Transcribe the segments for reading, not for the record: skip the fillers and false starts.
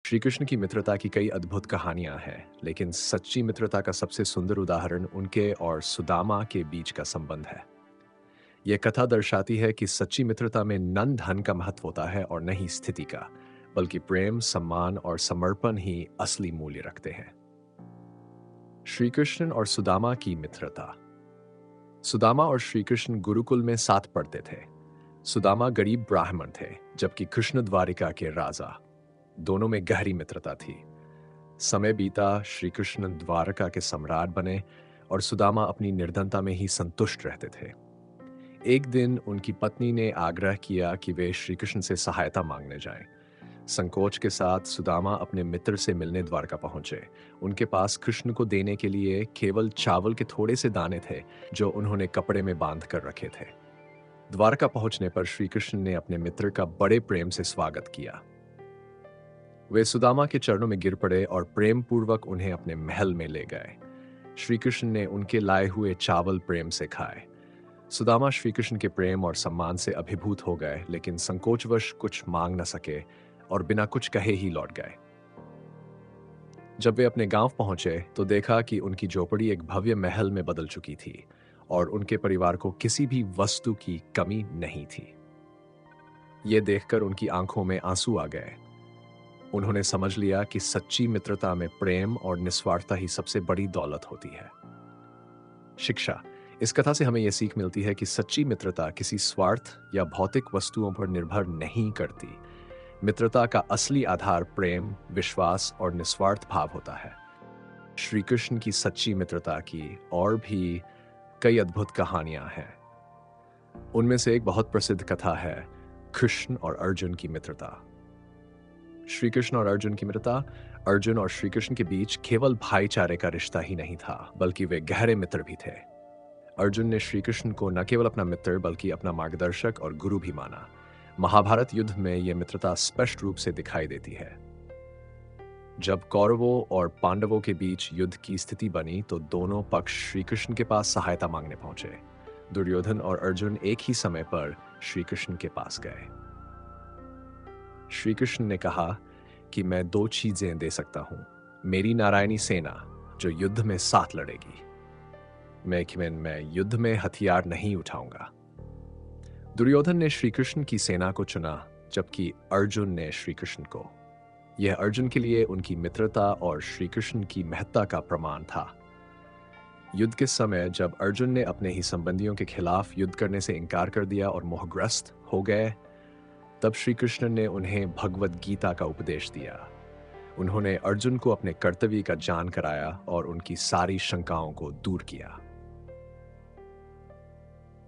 श्री कृष्ण की मित्रता की कई अद्भुत कहानियां हैं, लेकिन सच्ची मित्रता का सबसे सुंदर उदाहरण उनके और सुदामा के बीच का संबंध है। यह कथा दर्शाती है कि सच्ची मित्रता में न धन का महत्व होता है और न ही स्थिति का, बल्कि प्रेम, सम्मान और समर्पण ही असली मूल्य रखते हैं। श्री कृष्ण और सुदामा की मित्रता। सुदामा और श्री कृष्ण गुरुकुल में साथ पढ़ते थे। सुदामा गरीब ब्राह्मण थे, जबकि कृष्ण द्वारिका के राजा। दोनों में गहरी मित्रता थी। समय बीता, श्री कृष्ण द्वारका के सम्राट बने और सुदामा अपनी निर्धनता में ही संतुष्ट रहते थे। एक दिन उनकी पत्नी ने आग्रह किया कि वे श्री कृष्ण से सहायता मांगने जाएं। संकोच के साथ सुदामा अपने मित्र से मिलने द्वारका पहुंचे। उनके पास कृष्ण को देने के लिए केवल चावल के थोड़े से दाने थे, जो उन्होंने कपड़े में बांध कर रखे थे। द्वारका पहुंचने पर श्री कृष्ण ने अपने मित्र का बड़े प्रेम से स्वागत किया। वे सुदामा के चरणों में गिर पड़े और प्रेम पूर्वक उन्हें अपने महल में ले गए। श्री कृष्ण ने उनके लाए हुए चावल प्रेम से खाए। सुदामा श्री कृष्ण के प्रेम और सम्मान से अभिभूत हो गए, लेकिन संकोचवश कुछ मांग न सके और बिना कुछ कहे ही लौट गए। जब वे अपने गांव पहुंचे तो देखा कि उनकी झोपड़ी एक भव्य महल में बदल चुकी थी और उनके परिवार को किसी भी वस्तु की कमी नहीं थी। ये देखकर उनकी आंखों में आंसू आ गए। उन्होंने समझ लिया कि सच्ची मित्रता में प्रेम और निस्वार्थता ही सबसे बड़ी दौलत होती है। शिक्षा। इस कथा से हमें यह सीख मिलती है कि सच्ची मित्रता किसी स्वार्थ या भौतिक वस्तुओं पर निर्भर नहीं करती। मित्रता का असली आधार प्रेम, विश्वास और निस्वार्थ भाव होता है। श्री कृष्ण की सच्ची मित्रता की और भी कई अद्भुत कहानियां हैं। उनमें से एक बहुत प्रसिद्ध कथा है कृष्ण और अर्जुन की मित्रता। श्री कृष्ण और अर्जुन की मित्रता। अर्जुन और श्री कृष्ण के बीच केवल भाईचारे का रिश्ता ही नहीं था, बल्कि वे गहरे मित्र भी थे। अर्जुन ने श्री कृष्ण को न केवल अपना मित्र बल्कि अपना मार्गदर्शक और गुरु भी माना। महाभारत युद्ध में यह मित्रता स्पष्ट रूप से दिखाई देती है। जब कौरवों और पांडवों के बीच युद्ध की स्थिति बनी तो दोनों पक्ष श्री कृष्ण के पास सहायता मांगने पहुंचे। दुर्योधन और अर्जुन एक ही समय पर श्री कृष्ण के पास गए। श्री कृष्ण ने कहा कि मैं दो चीजें दे सकता हूं, मेरी नारायणी सेना जो युद्ध में साथ लड़ेगी, मैं युद्ध में हथियार नहीं उठाऊंगा। दुर्योधन ने श्री कृष्ण की सेना को चुना, जबकि अर्जुन ने श्री कृष्ण को। यह अर्जुन के लिए उनकी मित्रता और श्री कृष्ण की महत्ता का प्रमाण था। युद्ध के समय जब अर्जुन ने अपने ही संबंधियों के खिलाफ युद्ध करने से इनकार कर दिया और मोहग्रस्त हो गए, तब श्री कृष्ण ने उन्हें भगवद गीता का उपदेश दिया। उन्होंने अर्जुन को अपने कर्तव्य का ज्ञान कराया और उनकी सारी शंकाओं को दूर किया।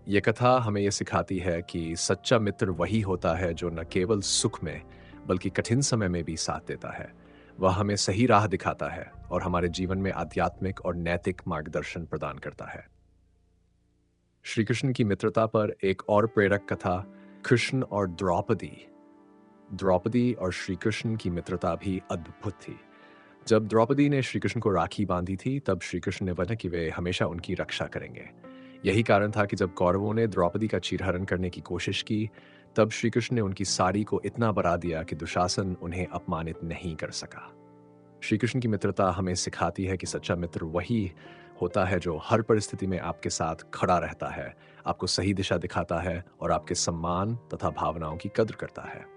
यह कथा हमें यह सिखाती है कि सच्चा मित्र वही होता है जो न केवल सुख में बल्कि कठिन समय में भी साथ देता है। वह हमें सही राह दिखाता है और हमारे जीवन में आध्यात्मिक और नैतिक मार्गदर्शन प्रदान करता है। श्री कृष्ण की मित्रता पर एक और प्रेरक कथा कृष्ण और द्रौपदी। द्रौपदी और श्री कृष्ण की मित्रता भी अद्भुत थी। जब द्रौपदी ने श्री कृष्ण को राखी बांधी थी, तब श्री कृष्ण ने वचन कि वे हमेशा उनकी रक्षा करेंगे। यही कारण था कि जब कौरवों ने द्रौपदी का चीरहरण करने की कोशिश की, तब श्री कृष्ण ने उनकी साड़ी को इतना बढ़ा दिया कि दुशासन उन्हें अपमानित नहीं कर सका। श्री कृष्ण की मित्रता हमें सिखाती है कि सच्चा मित्र वही होता है जो हर परिस्थिति में आपके साथ खड़ा रहता है, आपको सही दिशा दिखाता है और आपके सम्मान तथा भावनाओं की कद्र करता है।